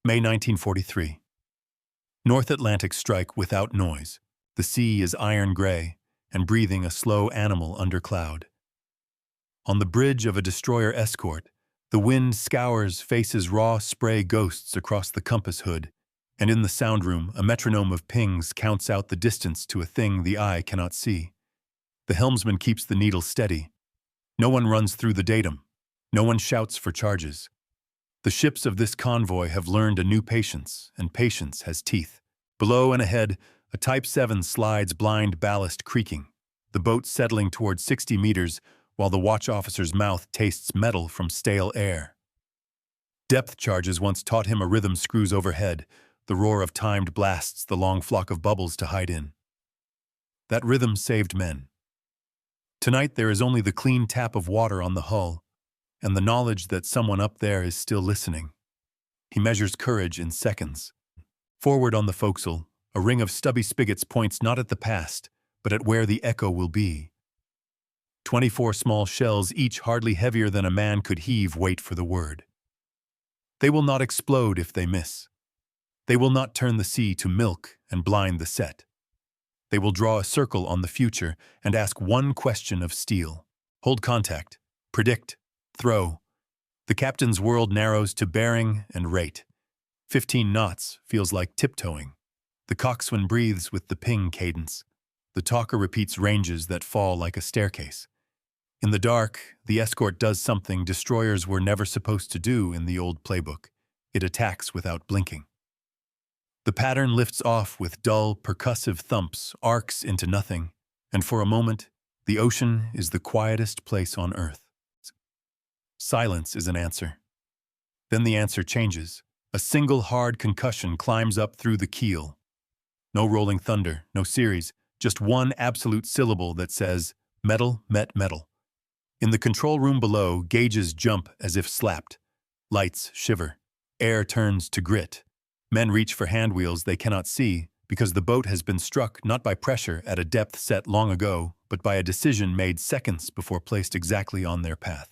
May 1943. North Atlantic strike without noise. The sea is iron gray and breathing a slow animal under cloud. On the bridge of a destroyer escort, the wind scours faces raw spray ghosts across the compass hood, and in the sound room, a metronome of pings counts out the distance to a thing the eye cannot see. The helmsman keeps the needle steady. No one runs through the datum. No one shouts for charges. The ships of this convoy have learned a new patience, and patience has teeth. Below and ahead, a Type 7 slides blind ballast creaking, the boat settling toward 60 meters while the watch officer's mouth tastes metal from stale air. Depth charges once taught him a rhythm screws overhead, the roar of timed blasts the long flock of bubbles to hide in. That rhythm saved men. Tonight there is only the clean tap of water on the hull, and the knowledge that someone up there is still listening. He measures courage in seconds. Forward on the forecastle, a ring of stubby spigots points not at the past, but at where the echo will be. 24 small shells, each hardly heavier than a man could heave, wait for the word. They will not explode if they miss. They will not turn the sea to milk and blind the set. They will draw a circle on the future and ask one question of steel. Hold contact, predict, throw. The captain's world narrows to bearing and rate. 15 knots feels like tiptoeing. The coxswain breathes with the ping cadence. The talker repeats ranges that fall like a staircase. In the dark, the escort does something destroyers were never supposed to do in the old playbook. It attacks without blinking. The pattern lifts off with dull, percussive thumps, arcs into nothing, and for a moment, the ocean is the quietest place on earth. Silence is an answer. Then the answer changes. A single hard concussion climbs up through the keel. No rolling thunder, no series, just one absolute syllable that says, metal met metal. In the control room below, gauges jump as if slapped. Lights shiver. Air turns to grit. Men reach for hand wheels they cannot see because the boat has been struck not by pressure at a depth set long ago, but by a decision made seconds before placed exactly on their path.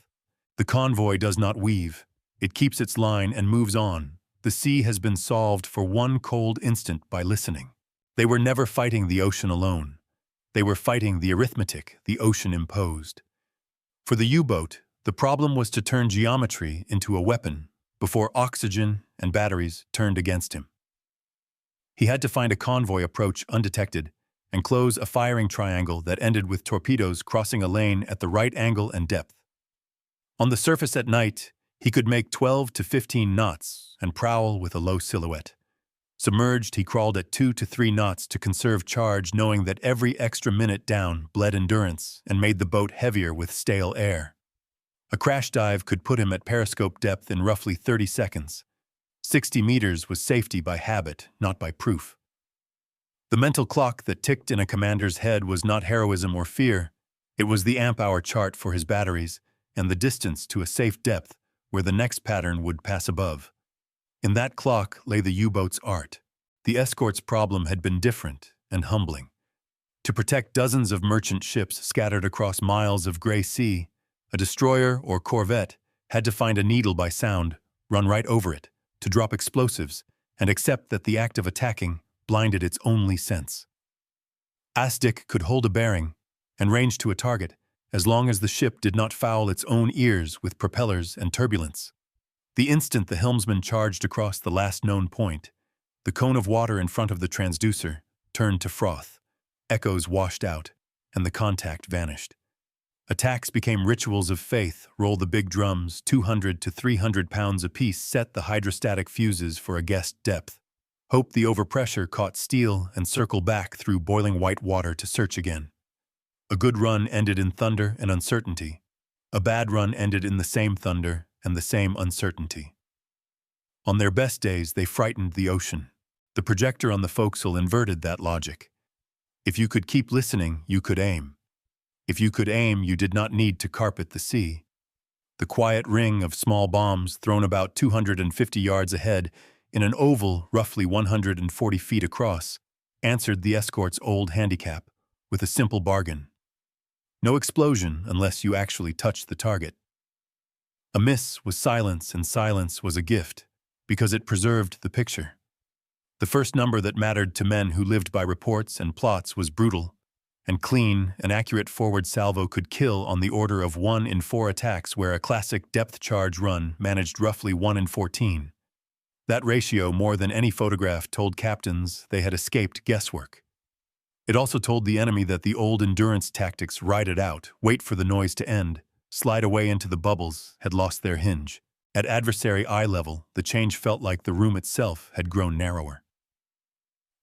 The convoy does not weave. It keeps its line and moves on. The sea has been solved for one cold instant by listening. They were never fighting the ocean alone. They were fighting the arithmetic the ocean imposed. For the U-boat, the problem was to turn geometry into a weapon before oxygen and batteries turned against him. He had to find a convoy approach undetected and close a firing triangle that ended with torpedoes crossing a lane at the right angle and depth. On the surface at night, he could make 12 to 15 knots and prowl with a low silhouette. Submerged, he crawled at 2 to 3 knots to conserve charge, knowing that every extra minute down bled endurance and made the boat heavier with stale air. A crash dive could put him at periscope depth in roughly 30 seconds. 60 meters was safety by habit, not by proof. The mental clock that ticked in a commander's head was not heroism or fear. It was the amp-hour chart for his batteries and the distance to a safe depth where the next pattern would pass above. In that clock lay the U-boat's art. The escort's problem had been different and humbling. To protect dozens of merchant ships scattered across miles of gray sea, a destroyer or corvette had to find a needle by sound, run right over it, to drop explosives, and accept that the act of attacking blinded its only sense. ASDIC could hold a bearing and range to a target as long as the ship did not foul its own ears with propellers and turbulence. The instant the helmsman charged across the last known point, the cone of water in front of the transducer turned to froth. Echoes washed out, and the contact vanished. Attacks became rituals of faith. Roll the big drums, 200 to 300 pounds apiece, set the hydrostatic fuses for a guessed depth. Hope the overpressure caught steel and circle back through boiling white water to search again. A good run ended in thunder and uncertainty. A bad run ended in the same thunder and the same uncertainty. On their best days, they frightened the ocean. The projector on the forecastle inverted that logic. If you could keep listening, you could aim. If you could aim, you did not need to carpet the sea. The quiet ring of small bombs thrown about 250 yards ahead in an oval roughly 140 feet across answered the escort's old handicap with a simple bargain. No explosion unless you actually touched the target. A miss was silence, and silence was a gift. because it preserved the picture. The first number that mattered to men who lived by reports and plots was brutal and clean. An accurate forward salvo could kill on the order of 1 in 4 attacks, where a classic depth charge run managed roughly 1 in 14. That ratio, more than any photograph, told captains they had escaped guesswork. It also told the enemy that the old endurance tactics, ride it out, wait for the noise to end, slide away into the bubbles, had lost their hinge. At adversary eye level, the change felt like the room itself had grown narrower.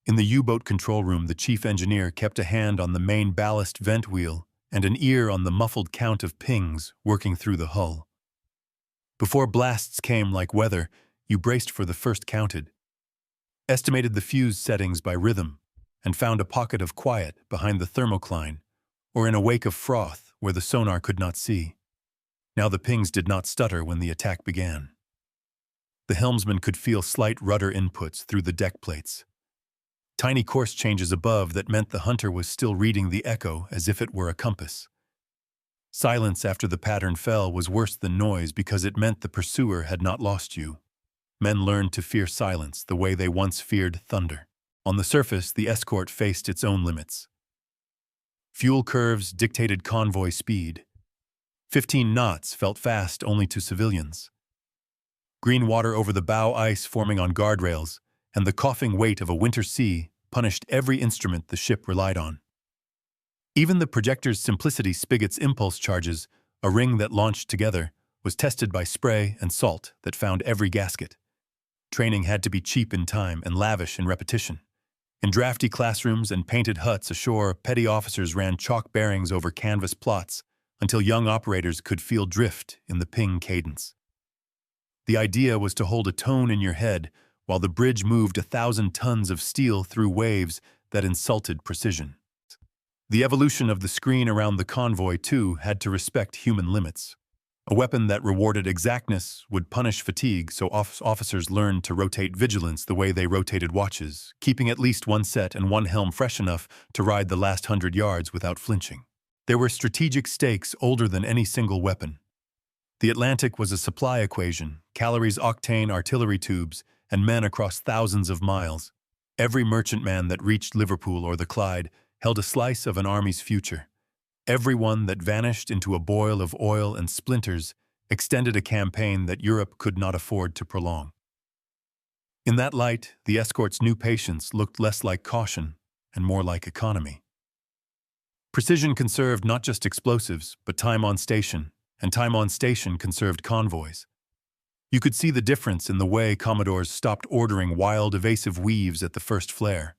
In the U-boat control room, the chief engineer kept a hand on the main ballast vent wheel and an ear on the muffled count of pings working through the hull. Before blasts came like weather, you braced for the first counted, estimated the fuse settings by rhythm, and found a pocket of quiet behind the thermocline or in a wake of froth where the sonar could not see. Now the pings did not stutter when the attack began. The helmsman could feel slight rudder inputs through the deck plates. Tiny course changes above that meant the hunter was still reading the echo as if it were a compass. Silence after the pattern fell was worse than noise because it meant the pursuer had not lost you. Men learned to fear silence the way they once feared thunder. On the surface, the escort faced its own limits. Fuel curves dictated convoy speed. 15 knots felt fast only to civilians. Green water over the bow ice forming on guardrails, and the coughing weight of a winter sea punished every instrument the ship relied on. Even the projector's simplicity, spigot's impulse charges, a ring that launched together, was tested by spray and salt that found every gasket. Training had to be cheap in time and lavish in repetition. In drafty classrooms and painted huts ashore, petty officers ran chalk bearings over canvas plots until young operators could feel drift in the ping cadence. The idea was to hold a tone in your head while the bridge moved 1,000 tons of steel through waves that insulted precision. The evolution of the screen around the convoy, too, had to respect human limits. A weapon that rewarded exactness would punish fatigue, so officers learned to rotate vigilance the way they rotated watches, keeping at least one set and one helm fresh enough to ride the last 100 yards without flinching. There were strategic stakes older than any single weapon. The Atlantic was a supply equation, calories, octane, artillery tubes, and men across thousands of miles. Every merchantman that reached Liverpool or the Clyde held a slice of an army's future. Every one that vanished into a boil of oil and splinters extended a campaign that Europe could not afford to prolong. In that light, the escort's new patience looked less like caution and more like economy. Precision conserved not just explosives, but time on station, and time on station conserved convoys. You could see the difference in the way commodores stopped ordering wild, evasive weaves at the first flare.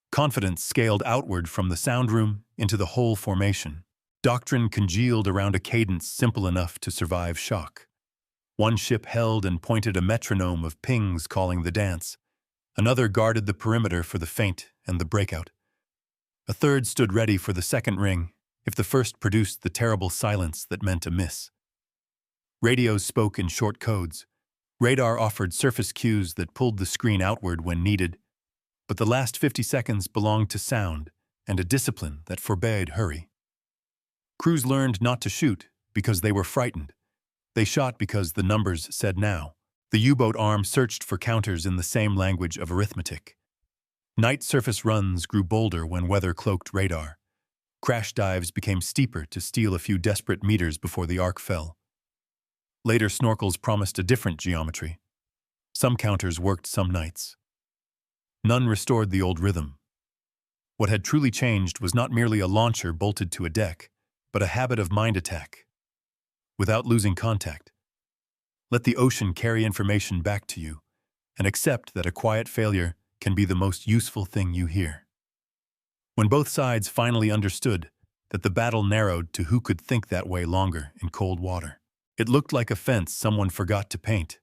Confidence scaled outward from the sound room into the whole formation. Doctrine congealed around a cadence simple enough to survive shock. One ship held and pointed a metronome of pings calling the dance. Another guarded the perimeter for the feint and the breakout. A third stood ready for the second ring if the first produced the terrible silence that meant a miss. Radios spoke in short codes. Radar offered surface cues that pulled the screen outward when needed, but the last 50 seconds belonged to sound and a discipline that forbade hurry. Crews learned not to shoot because they were frightened. They shot because the numbers said now. The U-boat arm searched for counters in the same language of arithmetic. Night surface runs grew bolder when weather-cloaked radar. Crash dives became steeper to steal a few desperate meters before the arc fell. Later snorkels promised a different geometry. Some counters worked some nights. None restored the old rhythm. What had truly changed was not merely a launcher bolted to a deck, but a habit of mind attack. Without losing contact. Let the ocean carry information back to you, and accept that a quiet failure can be the most useful thing you hear. When both sides finally understood that the battle narrowed to who could think that way longer in cold water, it looked like a fence someone forgot to paint.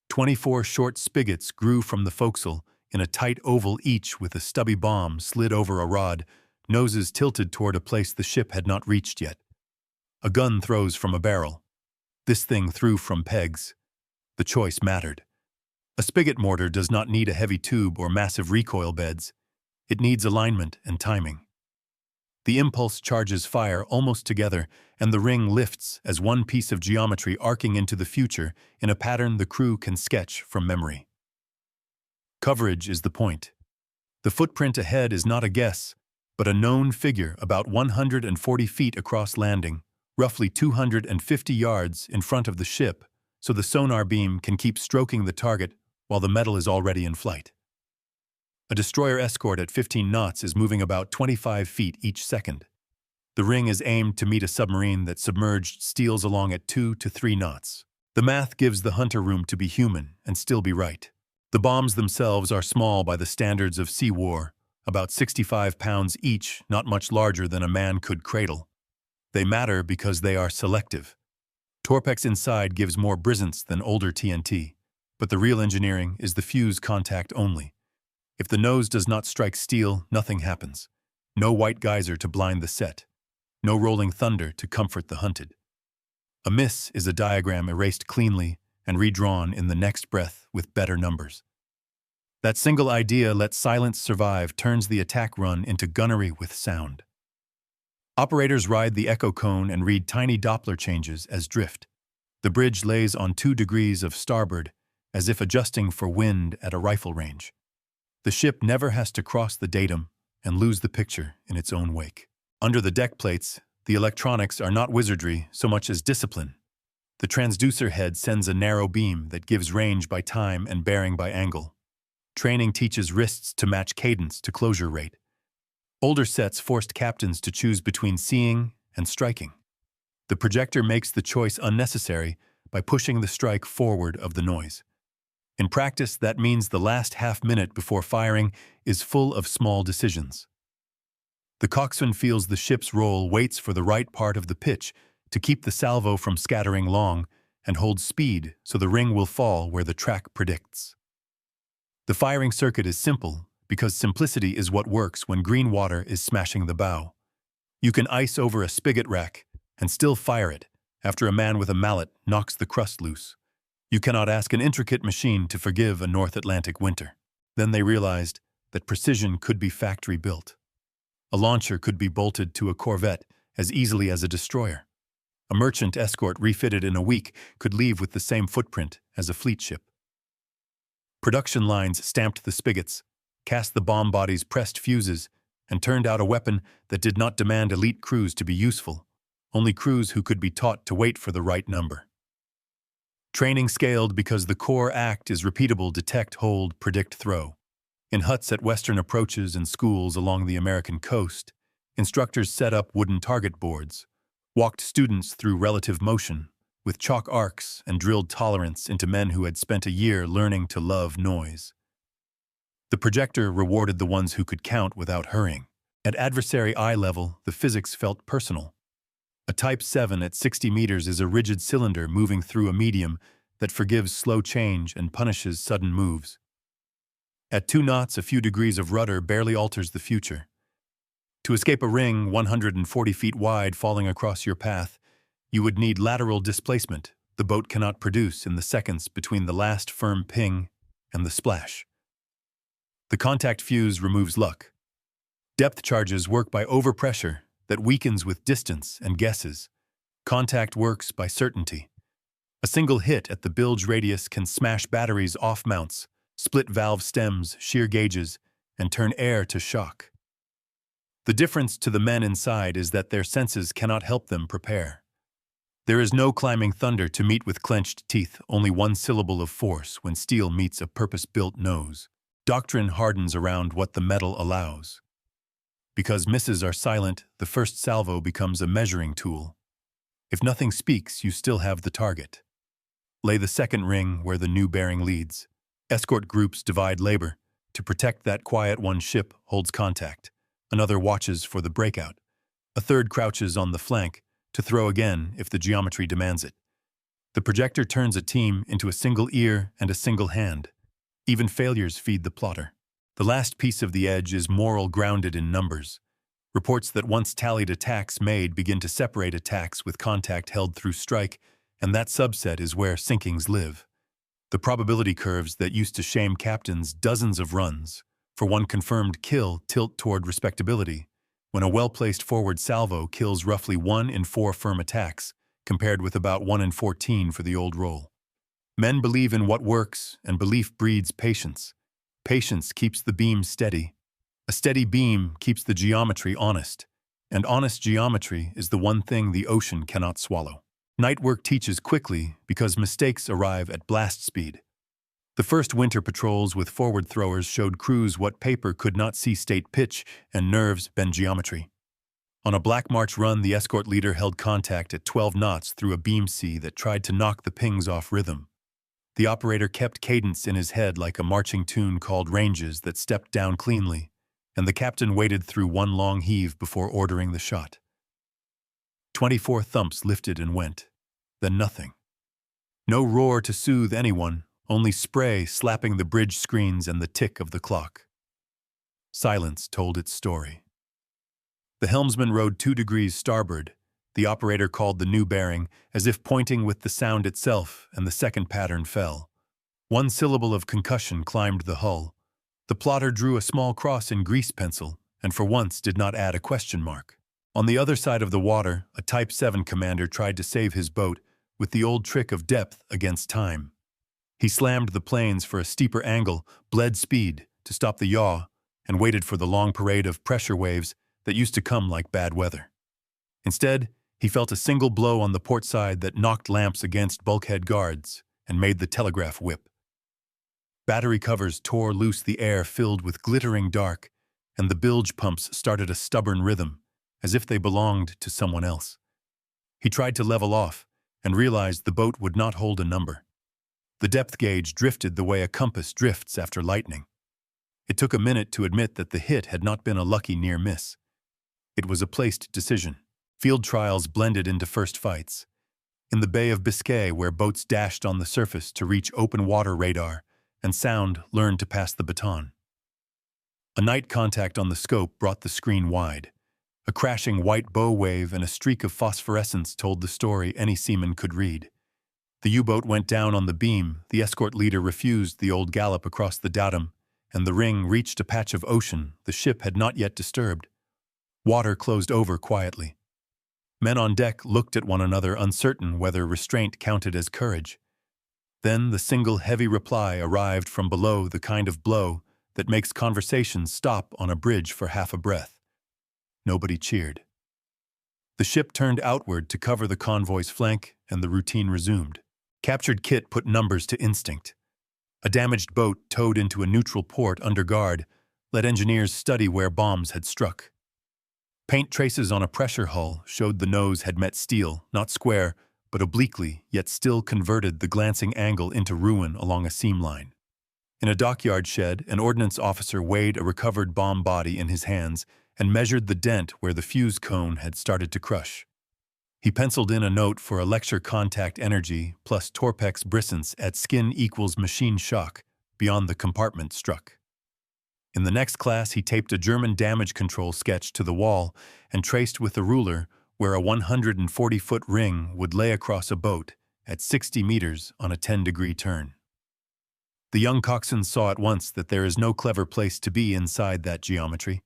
24 short spigots grew from the forecastle in a tight oval, each with a stubby bomb slid over a rod, noses tilted toward a place the ship had not reached yet. A gun throws from a barrel. This thing threw from pegs. The choice mattered. A spigot mortar does not need a heavy tube or massive recoil beds. It needs alignment and timing. The impulse charges fire almost together, and the ring lifts as one piece of geometry arcing into the future in a pattern the crew can sketch from memory. Coverage is the point. The footprint ahead is not a guess, but a known figure about 140 feet across landing, roughly 250 yards in front of the ship, so the sonar beam can keep stroking the target while the metal is already in flight. A destroyer escort at 15 knots is moving about 25 feet each second. The ring is aimed to meet a submarine that submerged steals along at 2 to 3 knots. The math gives the hunter room to be human and still be right. The bombs themselves are small by the standards of sea war, about 65 pounds each, not much larger than a man could cradle. They matter because they are selective. Torpex inside gives more brisance than older TNT, but the real engineering is the fuse contact only. If the nose does not strike steel, nothing happens. No white geyser to blind the set. No rolling thunder to comfort the hunted. A miss is a diagram erased cleanly and redrawn in the next breath with better numbers. That single idea, let silence survive, turns the attack run into gunnery with sound. Operators ride the echo cone and read tiny Doppler changes as drift. The bridge lays on 2 degrees of starboard, as if adjusting for wind at a rifle range. The ship never has to cross the datum and lose the picture in its own wake. Under the deck plates, the electronics are not wizardry so much as discipline. The transducer head sends a narrow beam that gives range by time and bearing by angle. Training teaches wrists to match cadence to closure rate. Older sets forced captains to choose between seeing and striking. The projector makes the choice unnecessary by pushing the strike forward of the noise. In practice, that means the last half-minute before firing is full of small decisions. The coxswain feels the ship's roll, waits for the right part of the pitch to keep the salvo from scattering long, and holds speed so the ring will fall where the track predicts. The firing circuit is simple because simplicity is what works when green water is smashing the bow. You can ice over a spigot rack and still fire it after a man with a mallet knocks the crust loose. You cannot ask an intricate machine to forgive a North Atlantic winter. Then they realized that precision could be factory-built. A launcher could be bolted to a corvette as easily as a destroyer. A merchant escort refitted in a week could leave with the same footprint as a fleet ship. Production lines stamped the spigots, cast the bomb bodies, pressed fuses, and turned out a weapon that did not demand elite crews to be useful, only crews who could be taught to wait for the right number. Training scaled because the core act is repeatable: detect, hold, predict, throw. In huts at western approaches and schools along the American coast, instructors set up wooden target boards, walked students through relative motion with chalk arcs, and drilled tolerance into men who had spent a year learning to love noise. The projector rewarded the ones who could count without hurrying. At adversary eye level, the physics felt personal. A Type 7 at 60 meters is a rigid cylinder moving through a medium that forgives slow change and punishes sudden moves. At 2 knots, a few degrees of rudder barely alters the future. To escape a ring 140 feet wide falling across your path, you would need lateral displacement the boat cannot produce in the seconds between the last firm ping and the splash. The contact fuse removes luck. Depth charges work by overpressure that weakens with distance and guesses. Contact works by certainty. A single hit at the bilge radius can smash batteries off mounts, split valve stems, shear gauges, and turn air to shock. The difference to the men inside is that their senses cannot help them prepare. There is no climbing thunder to meet with clenched teeth, only one syllable of force when steel meets a purpose-built nose. Doctrine hardens around what the metal allows. Because misses are silent, the first salvo becomes a measuring tool. If nothing speaks, you still have the target. Lay the second ring where the new bearing leads. Escort groups divide labor. To protect that quiet, one ship holds contact. Another watches for the breakout. A third crouches on the flank to throw again if the geometry demands it. The projector turns a team into a single ear and a single hand. Even failures feed the plotter. The last piece of the edge is moral, grounded in numbers. Reports that once tallied attacks made begin to separate attacks with contact held through strike, and that subset is where sinkings live. The probability curves that used to shame captains dozens of runs for one confirmed kill tilt toward respectability. when a well-placed forward salvo kills roughly 1 in 4 firm attacks, compared with about 1 in 14 for the old roll. Men believe in what works, and belief breeds patience. Patience keeps the beam steady. A steady beam keeps the geometry honest, and honest geometry is the one thing the ocean cannot swallow. Night work teaches quickly because mistakes arrive at blast speed. The first winter patrols with forward throwers showed crews what paper could not see: state pitch and nerves bend geometry. On a Black March run, the escort leader held contact at 12 knots through a beam sea that tried to knock the pings off rhythm. The operator kept cadence in his head like a marching tune called ranges that stepped down cleanly, and the captain waited through one long heave before ordering the shot. 24 thumps lifted and went, then nothing. No roar to soothe anyone, only spray slapping the bridge screens and the tick of the clock. Silence told its story. The helmsman rode 2 degrees starboard. The operator called the new bearing, as if pointing with the sound itself, and the second pattern fell. 1 syllable of concussion climbed the hull. The plotter drew a small cross in grease pencil, and for once did not add a question mark. On the other side of the water, a Type 7 commander tried to save his boat with the old trick of depth against time. He slammed the planes for a steeper angle, bled speed to stop the yaw, and waited for the long parade of pressure waves that used to come like bad weather. Instead, he felt a single blow on the port side that knocked lamps against bulkhead guards and made the telegraph whip. Battery covers tore loose, the air filled with glittering dark, and the bilge pumps started a stubborn rhythm, as if they belonged to someone else. He tried to level off and realized the boat would not hold a number. The depth gauge drifted the way a compass drifts after lightning. It took a minute to admit that the hit had not been a lucky near miss. It was a placed decision. Field trials blended into first fights. In the Bay of Biscay, where boats dashed on the surface to reach open water radar, and sound learned to pass the baton. A night contact on the scope brought the screen wide. A crashing white bow wave and a streak of phosphorescence told the story any seaman could read. The U-boat went down on the beam, the escort leader refused the old gallop across the datum, and the ring reached a patch of ocean the ship had not yet disturbed. Water closed over quietly. Men on deck looked at one another, uncertain whether restraint counted as courage. Then the single heavy reply arrived from below, the kind of blow that makes conversations stop on a bridge for half a breath. Nobody cheered. The ship turned outward to cover the convoy's flank, and the routine resumed. Captured kit put numbers to instinct. A damaged boat towed into a neutral port under guard let engineers study where bombs had struck. Paint traces on a pressure hull showed the nose had met steel, not square, but obliquely, yet still converted the glancing angle into ruin along a seam line. In a dockyard shed, an ordnance officer weighed a recovered bomb body in his hands and measured the dent where the fuse cone had started to crush. He penciled in a note for a lecture: contact energy plus Torpex brisance at skin equals machine shock beyond the compartment struck. In the next class, he taped a German damage control sketch to the wall and traced with a ruler where a 140-foot ring would lay across a boat at 60 meters on a 10-degree turn. The young coxswain saw at once that there is no clever place to be inside that geometry.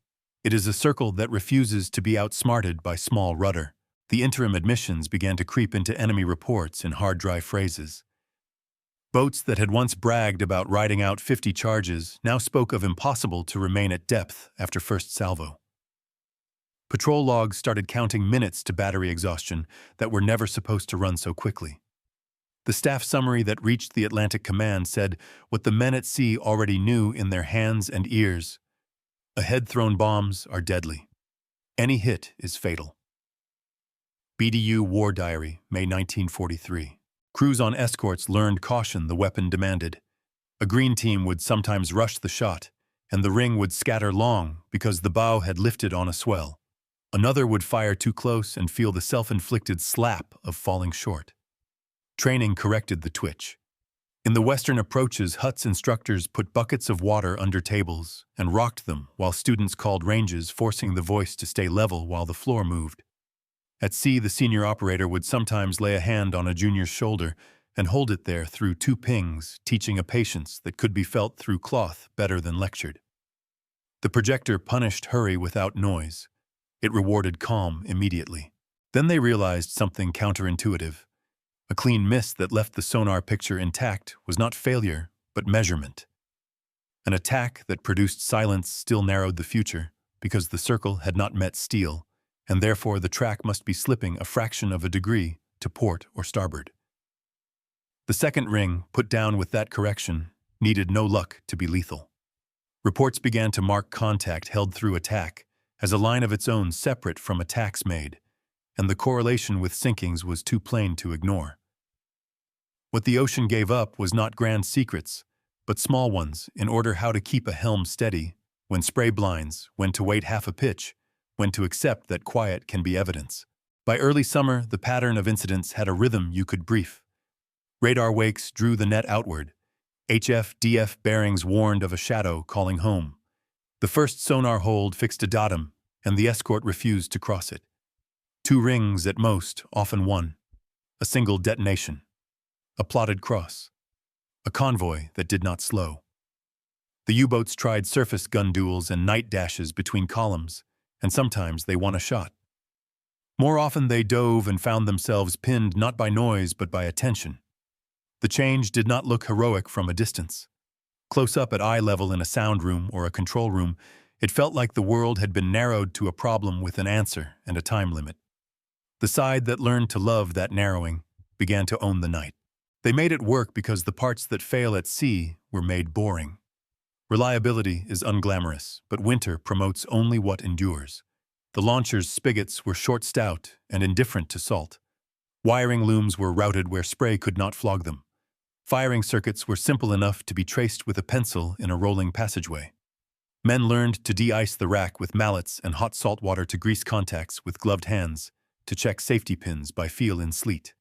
It is a circle that refuses to be outsmarted by small rudder. The interim admissions began to creep into enemy reports in hard-dry phrases. Boats that had once bragged about riding out 50 charges now spoke of impossible to remain at depth after first salvo. Patrol logs started counting minutes to battery exhaustion that were never supposed to run so quickly. The staff summary that reached the Atlantic Command said what the men at sea already knew in their hands and ears: ahead-thrown bombs are deadly. Any hit is fatal. BDU War Diary, May 1943. Crews on escorts learned caution the weapon demanded. A green team would sometimes rush the shot, and the ring would scatter long because the bow had lifted on a swell. Another would fire too close and feel the self-inflicted slap of falling short. Training corrected the twitch. In the Western approaches, Hut's instructors put buckets of water under tables and rocked them while students called ranges, forcing the voice to stay level while the floor moved. At sea, the senior operator would sometimes lay a hand on a junior's shoulder and hold it there through 2 pings, teaching a patience that could be felt through cloth better than lectured. The projector punished hurry without noise. It rewarded calm immediately. Then they realized something counterintuitive. A clean miss that left the sonar picture intact was not failure, but measurement. An attack that produced silence still narrowed the future, because the circle had not met steel, and therefore the track must be slipping a fraction of a degree to port or starboard. The second ring, put down with that correction, needed no luck to be lethal. Reports began to mark contact held through attack as a line of its own separate from attacks made, and the correlation with sinkings was too plain to ignore. What the ocean gave up was not grand secrets, but small ones in order how to keep a helm steady, when spray blinds, when to wait half a pitch, when to accept that quiet can be evidence. By early summer, the pattern of incidents had a rhythm you could brief. Radar wakes drew the net outward. HF-DF bearings warned of a shadow calling home. The first sonar hold fixed a datum, and the escort refused to cross it. 2 rings at most, often 1. A single detonation. A plotted cross. A convoy that did not slow. The U-boats tried surface gun duels and night dashes between columns, and sometimes they won a shot. More often they dove and found themselves pinned not by noise but by attention. The change did not look heroic from a distance. Close up at eye level in a sound room or a control room, it felt like the world had been narrowed to a problem with an answer and a time limit. The side that learned to love that narrowing began to own the night. They made it work because the parts that fail at sea were made boring. Reliability is unglamorous, but winter promotes only what endures. The launcher's spigots were short-stout and indifferent to salt. Wiring looms were routed where spray could not flog them. Firing circuits were simple enough to be traced with a pencil in a rolling passageway. Men learned to de-ice the rack with mallets and hot salt water to grease contacts with gloved hands, to check safety pins by feel in sleet.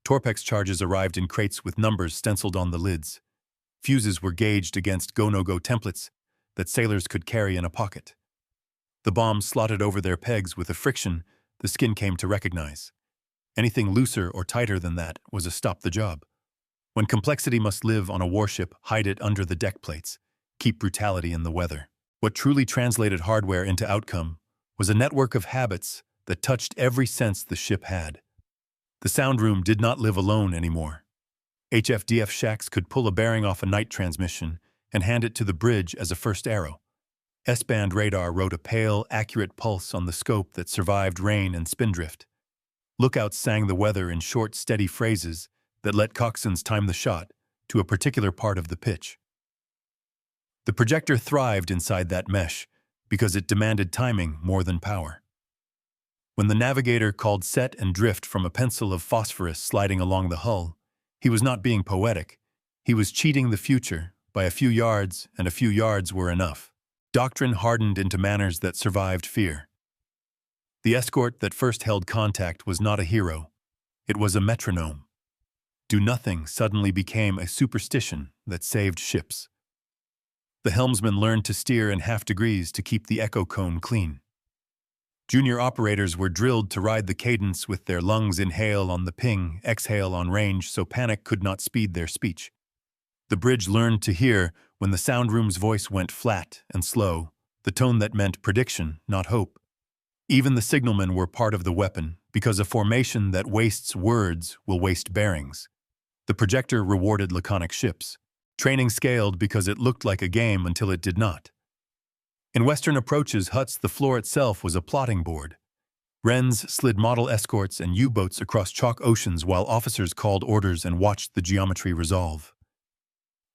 Torpex charges arrived in crates with numbers stenciled on the lids. Fuses were gauged against go-no-go templates that sailors could carry in a pocket. The bombs slotted over their pegs with a friction the skin came to recognize. Anything looser or tighter than that was a stop the job. When complexity must live on a warship, hide it under the deck plates. Keep brutality in the weather. What truly translated hardware into outcome was a network of habits that touched every sense the ship had. The sound room did not live alone anymore. HF-DF shacks could pull a bearing off a night transmission and hand it to the bridge as a first arrow. S-band radar wrote a pale, accurate pulse on the scope that survived rain and spindrift. Lookouts sang the weather in short, steady phrases that let coxswains time the shot to a particular part of the pitch. The projector thrived inside that mesh because it demanded timing more than power. When the navigator called set and drift from a pencil of phosphorus sliding along the hull, he was not being poetic. He was cheating the future by a few yards, and a few yards were enough. Doctrine hardened into manners that survived fear. The escort that first held contact was not a hero. It was a metronome. Do nothing suddenly became a superstition that saved ships. The helmsman learned to steer in half degrees to keep the echo cone clean. Junior operators were drilled to ride the cadence with their lungs inhale on the ping, exhale on range so panic could not speed their speech. The bridge learned to hear when the sound room's voice went flat and slow, the tone that meant prediction, not hope. Even the signalmen were part of the weapon, because a formation that wastes words will waste bearings. The projector rewarded laconic ships. Training scaled because it looked like a game until it did not. In Western approaches huts, the floor itself was a plotting board. Wrens slid model escorts and U-boats across chalk oceans while officers called orders and watched the geometry resolve.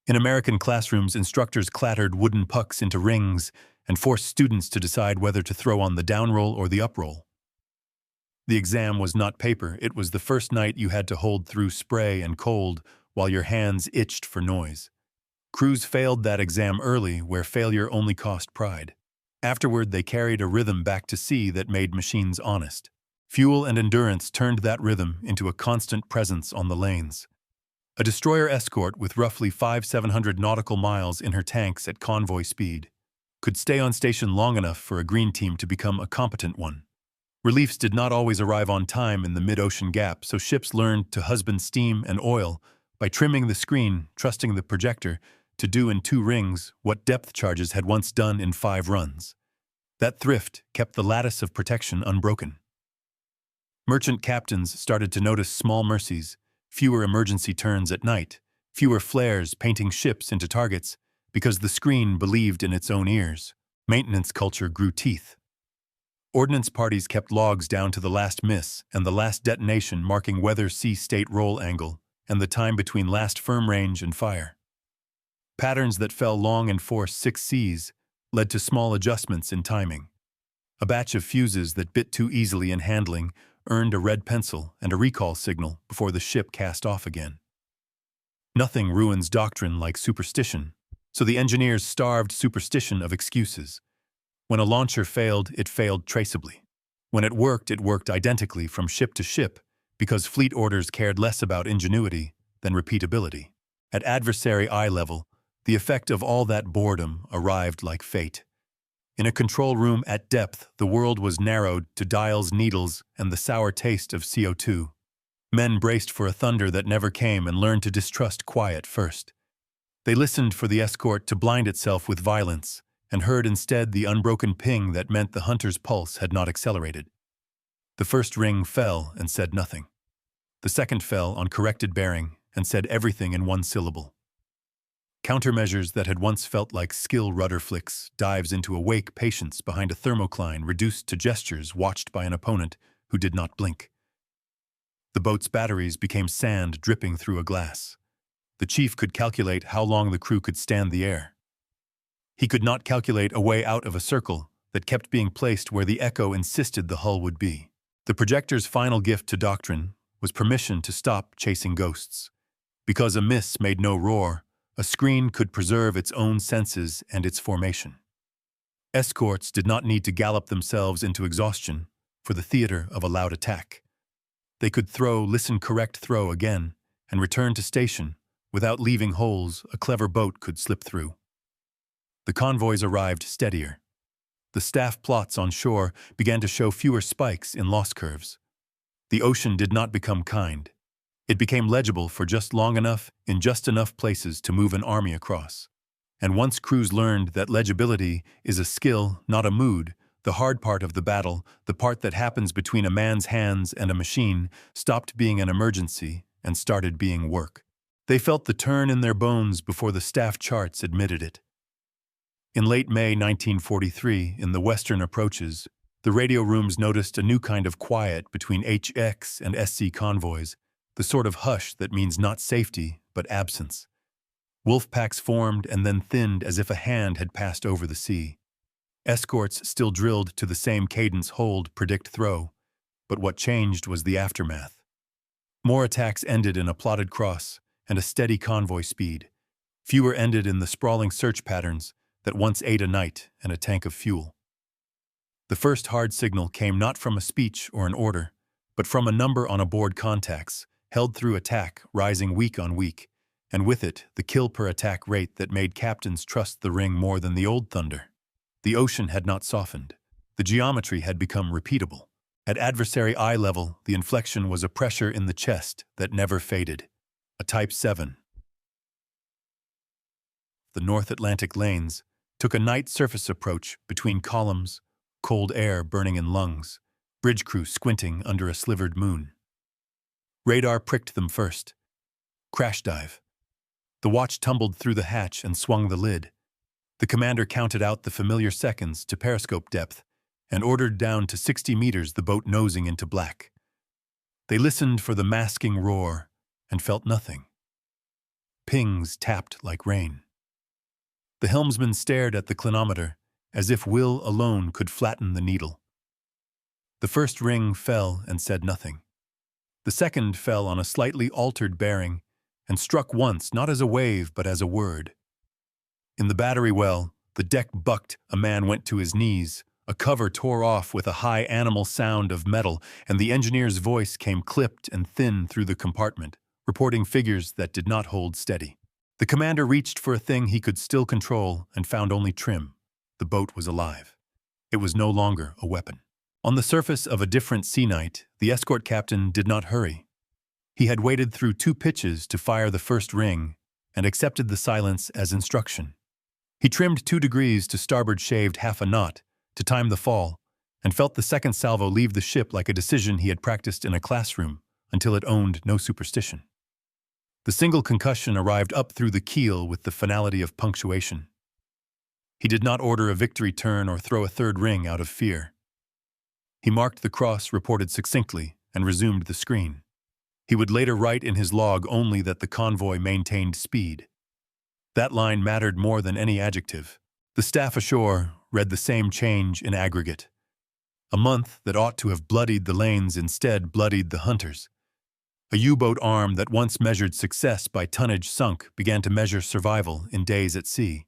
In American classrooms, instructors clattered wooden pucks into rings and forced students to decide whether to throw on the down roll or the up roll. The exam was not paper, it was the first night you had to hold through spray and cold while your hands itched for noise. Crews failed that exam early, where failure only cost pride. Afterward, they carried a rhythm back to sea that made machines honest. Fuel and endurance turned that rhythm into a constant presence on the lanes. A destroyer escort with roughly 500-700 nautical miles in her tanks at convoy speed could stay on station long enough for a green team to become a competent one. Reliefs did not always arrive on time in the mid-ocean gap, so ships learned to husband steam and oil by trimming the screen, trusting the projector to do in 2 rings what depth charges had once done in 5 runs. That thrift kept the lattice of protection unbroken. Merchant captains started to notice small mercies, fewer emergency turns at night, fewer flares painting ships into targets, because the screen believed in its own ears. Maintenance culture grew teeth. Ordnance parties kept logs down to the last miss and the last detonation, marking weather, sea state roll angle, and the time between last firm range and fire. Patterns that fell long and force 6 Cs led to small adjustments in timing. A batch of fuses that bit too easily in handling earned a red pencil and a recall signal before the ship cast off again. Nothing ruins doctrine like superstition, so the engineers starved superstition of excuses. When a launcher failed, it failed traceably. When it worked identically from ship to ship, because fleet orders cared less about ingenuity than repeatability. At adversary eye level, the effect of all that boredom arrived like fate. In a control room at depth, the world was narrowed to dials, needles, and the sour taste of CO2. Men braced for a thunder that never came and learned to distrust quiet first. They listened for the escort to blind itself with violence, and heard instead the unbroken ping that meant the hunter's pulse had not accelerated. The first ring fell and said nothing. The second fell on corrected bearing and said everything in one syllable. Countermeasures that had once felt like skill rudder flicks, dives into awake patience behind a thermocline, reduced to gestures watched by an opponent who did not blink. The boat's batteries became sand dripping through a glass. The chief could calculate how long the crew could stand the air. He could not calculate a way out of a circle that kept being placed where the echo insisted the hull would be. The projector's final gift to doctrine was permission to stop chasing ghosts. Because a miss made no roar, a screen could preserve its own senses and its formation. Escorts did not need to gallop themselves into exhaustion for the theater of a loud attack. They could throw, listen, correct, throw again, and return to station without leaving holes a clever boat could slip through. The convoys arrived steadier. The staff plots on shore began to show fewer spikes in loss curves. The ocean did not become kind. It became legible for just long enough in just enough places to move an army across. And once crews learned that legibility is a skill, not a mood, the hard part of the battle, the part that happens between a man's hands and a machine, stopped being an emergency and started being work. They felt the turn in their bones before the staff charts admitted it. In late May 1943, in the western approaches, the radio rooms noticed a new kind of quiet between HX and SC convoys, the sort of hush that means not safety, but absence. Wolf packs formed and then thinned as if a hand had passed over the sea. Escorts still drilled to the same cadence: hold, predict, throw. But what changed was the aftermath. More attacks ended in a plotted cross and a steady convoy speed. Fewer ended in the sprawling search patterns that once ate a night and a tank of fuel. The first hard signal came not from a speech or an order, but from a number on aboard contacts, held through attack, rising week on week, and with it the kill-per-attack rate that made captains trust the ring more than the old thunder. The ocean had not softened. The geometry had become repeatable. At adversary eye level, the inflection was a pressure in the chest that never faded. A Type 7. The North Atlantic lanes took a night surface approach between columns, cold air burning in lungs, bridge crew squinting under a slivered moon. Radar pricked them first. Crash dive. The watch tumbled through the hatch and swung the lid. The commander counted out the familiar seconds to periscope depth and ordered down to 60 meters the boat nosing into black. They listened for the masking roar and felt nothing. Pings tapped like rain. The helmsman stared at the clinometer as if will alone could flatten the needle. The first ring fell and said nothing. The second fell on a slightly altered bearing and struck once not as a wave but as a word. In the battery well, the deck bucked, a man went to his knees, a cover tore off with a high animal sound of metal, and the engineer's voice came clipped and thin through the compartment, reporting figures that did not hold steady. The commander reached for a thing he could still control and found only trim. The boat was alive. It was no longer a weapon. On the surface of a different sea night, the escort captain did not hurry. He had waited through 2 pitches to fire the first ring and accepted the silence as instruction. He trimmed 2 degrees to starboard, shaved half a knot, to time the fall, and felt the second salvo leave the ship like a decision he had practiced in a classroom until it owned no superstition. The single concussion arrived up through the keel with the finality of punctuation. He did not order a victory turn or throw a third ring out of fear. He marked the cross, reported succinctly, and resumed the screen. He would later write in his log only that the convoy maintained speed. That line mattered more than any adjective. The staff ashore read the same change in aggregate. A month that ought to have bloodied the lanes instead bloodied the hunters. A U-boat arm that once measured success by tonnage sunk began to measure survival in days at sea.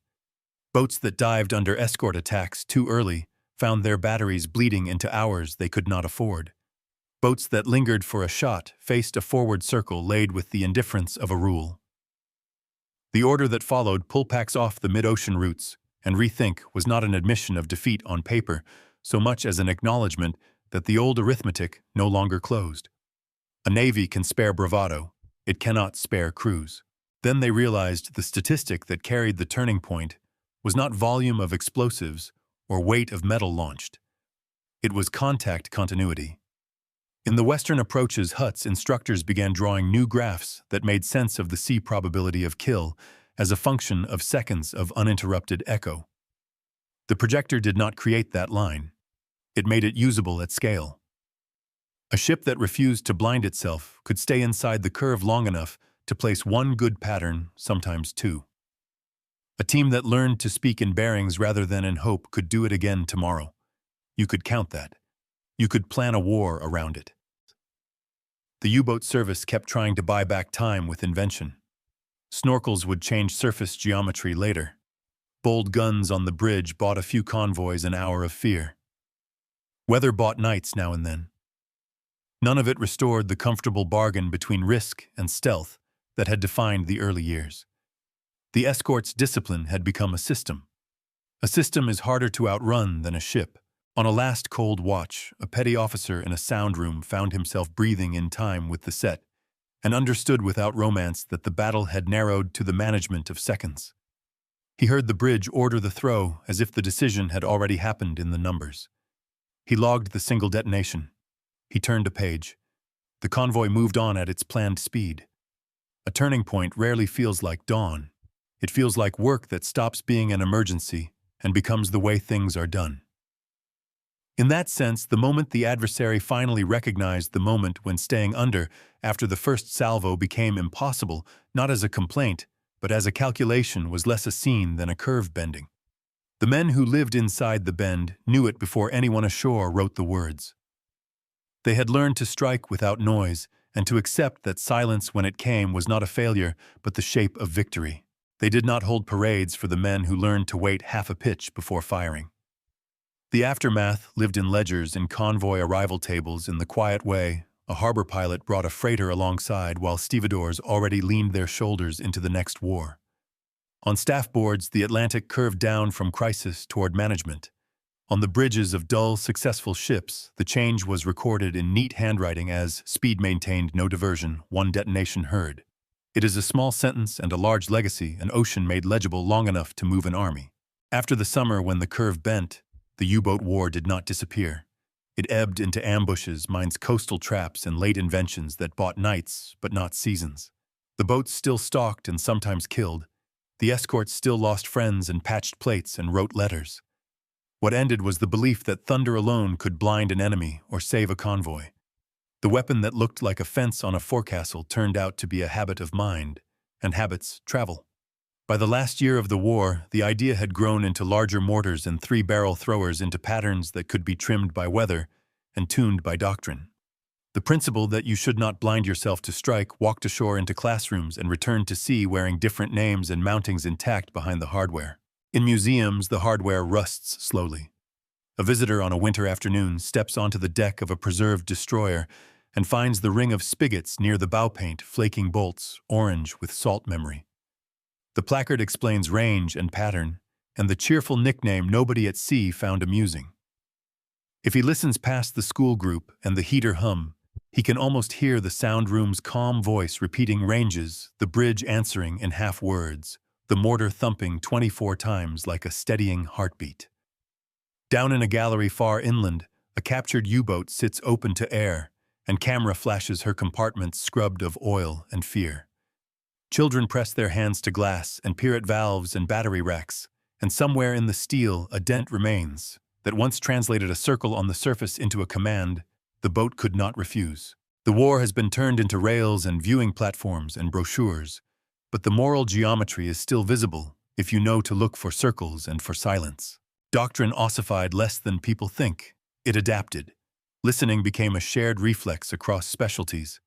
Boats that dived under escort attacks too early found their batteries bleeding into hours they could not afford. Boats that lingered for a shot faced a forward circle laid with the indifference of a rule. The order that followed, pull packs off the mid-ocean routes and rethink, was not an admission of defeat on paper so much as an acknowledgement that the old arithmetic no longer closed. A navy can spare bravado, it cannot spare crews. Then they realized the statistic that carried the turning point was not volume of explosives or weight of metal launched. It was contact continuity. In the Western approaches huts, instructors began drawing new graphs that made sense of the sea probability of kill as a function of seconds of uninterrupted echo. The projector did not create that line. It made it usable at scale. A ship that refused to blind itself could stay inside the curve long enough to place one good pattern, sometimes two. A team that learned to speak in bearings rather than in hope could do it again tomorrow. You could count that. You could plan a war around it. The U-boat service kept trying to buy back time with invention. Snorkels would change surface geometry later. Bold guns on the bridge bought a few convoys an hour of fear. Weather bought nights now and then. None of it restored the comfortable bargain between risk and stealth that had defined the early years. The escort's discipline had become a system. A system is harder to outrun than a ship. On a last cold watch, a petty officer in a sound room found himself breathing in time with the set and understood without romance that the battle had narrowed to the management of seconds. He heard the bridge order the throw as if the decision had already happened in the numbers. He logged the single detonation. He turned a page. The convoy moved on at its planned speed. A turning point rarely feels like dawn. It feels like work that stops being an emergency and becomes the way things are done. In that sense, the moment the adversary finally recognized the moment when staying under after the first salvo became impossible, not as a complaint, but as a calculation, was less a scene than a curve bending. The men who lived inside the bend knew it before anyone ashore wrote the words. They had learned to strike without noise and to accept that silence when it came was not a failure but the shape of victory. They did not hold parades for the men who learned to wait half a pitch before firing. The aftermath lived in ledgers and convoy arrival tables in the quiet way. A harbor pilot brought a freighter alongside while stevedores already leaned their shoulders into the next war. On staff boards, the Atlantic curved down from crisis toward management. On the bridges of dull, successful ships, the change was recorded in neat handwriting as speed maintained, no diversion, one detonation heard. It is a small sentence and a large legacy an ocean made legible long enough to move an army. After the summer when the curve bent, the U-boat war did not disappear. It ebbed into ambushes, mines, coastal traps, and late inventions that bought nights, but not seasons. The boats still stalked and sometimes killed. The escorts still lost friends and patched plates and wrote letters. What ended was the belief that thunder alone could blind an enemy or save a convoy. The weapon that looked like a fence on a forecastle turned out to be a habit of mind, and habits travel. By the last year of the war, the idea had grown into larger mortars and three-barrel throwers into patterns that could be trimmed by weather and tuned by doctrine. The principle that you should not blind yourself to strike walked ashore into classrooms and returned to sea wearing different names and mountings intact behind the hardware. In museums, the hardware rusts slowly. A visitor on a winter afternoon steps onto the deck of a preserved destroyer and finds the ring of spigots near the bow paint flaking bolts, orange with salt memory. The placard explains range and pattern, and the cheerful nickname nobody at sea found amusing. If he listens past the school group and the heater hum, he can almost hear the sound room's calm voice repeating ranges, the bridge answering in half words, the mortar thumping 24 times like a steadying heartbeat. Down in a gallery far inland, a captured U-boat sits open to air, and camera flashes her compartments scrubbed of oil and fear. Children press their hands to glass and peer at valves and battery racks, and somewhere in the steel a dent remains that once translated a circle on the surface into a command the boat could not refuse. The war has been turned into rails and viewing platforms and brochures, but the moral geometry is still visible if you know to look for circles and for silence. Doctrine ossified less than people think. It adapted. Listening became a shared reflex across specialties.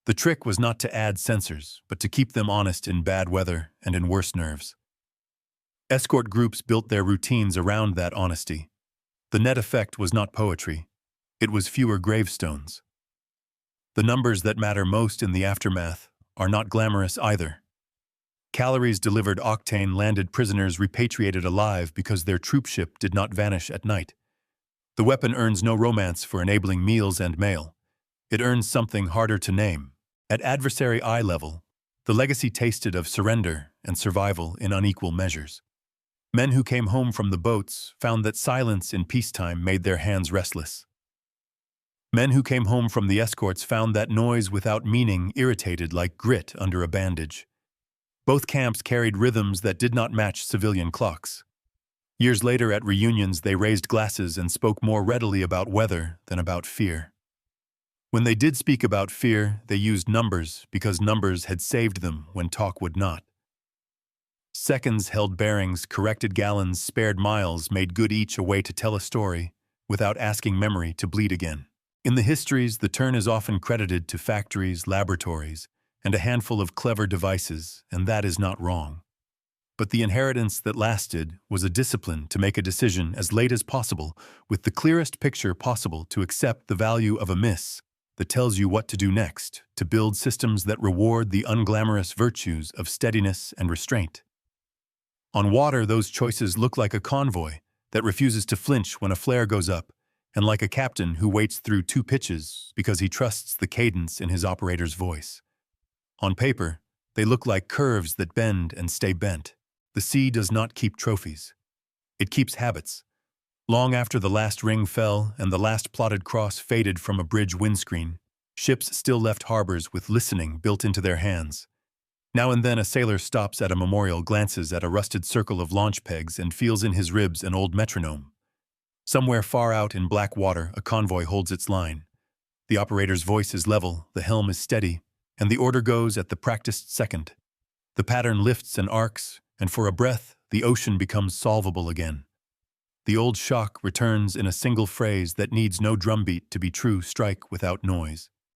The trick was not to add sensors, but to keep them honest in bad weather and in worse nerves. Escort groups built their routines around that honesty. The net effect was not poetry. It was fewer gravestones. The numbers that matter most in the aftermath are not glamorous either. Calories delivered octane landed prisoners repatriated alive because their troopship did not vanish at night. The weapon earns no romance for enabling meals and mail. It earns something harder to name. At adversary eye level, the legacy tasted of surrender and survival in unequal measures. Men who came home from the boats found that silence in peacetime made their hands restless. Men who came home from the escorts found that noise without meaning irritated like grit under a bandage. Both camps carried rhythms that did not match civilian clocks. Years later at reunions they raised glasses and spoke more readily about weather than about fear. When they did speak about fear, they used numbers because numbers had saved them when talk would not. Seconds held bearings, corrected gallons, spared miles, made good each a way to tell a story without asking memory to bleed again. In the histories, the turn is often credited to factories, laboratories, and a handful of clever devices, and that is not wrong. But the inheritance that lasted was a discipline to make a decision as late as possible, with the clearest picture possible to accept the value of a miss that tells you what to do next, to build systems that reward the unglamorous virtues of steadiness and restraint. On water, those choices look like a convoy that refuses to flinch when a flare goes up, and like a captain who waits through 2 pitches because he trusts the cadence in his operator's voice. On paper, they look like curves that bend and stay bent. The sea does not keep trophies. It keeps habits. Long after the last ring fell and the last plotted cross faded from a bridge windscreen, ships still left harbors with listening built into their hands. Now and then a sailor stops at a memorial, glances at a rusted circle of launch pegs, and feels in his ribs an old metronome. Somewhere far out in black water, a convoy holds its line. The operator's voice is level, the helm is steady, and the order goes at the practiced second. The pattern lifts and arcs, and for a breath, the ocean becomes solvable again. The old shock returns in a single phrase that needs no drumbeat to be true strike without noise.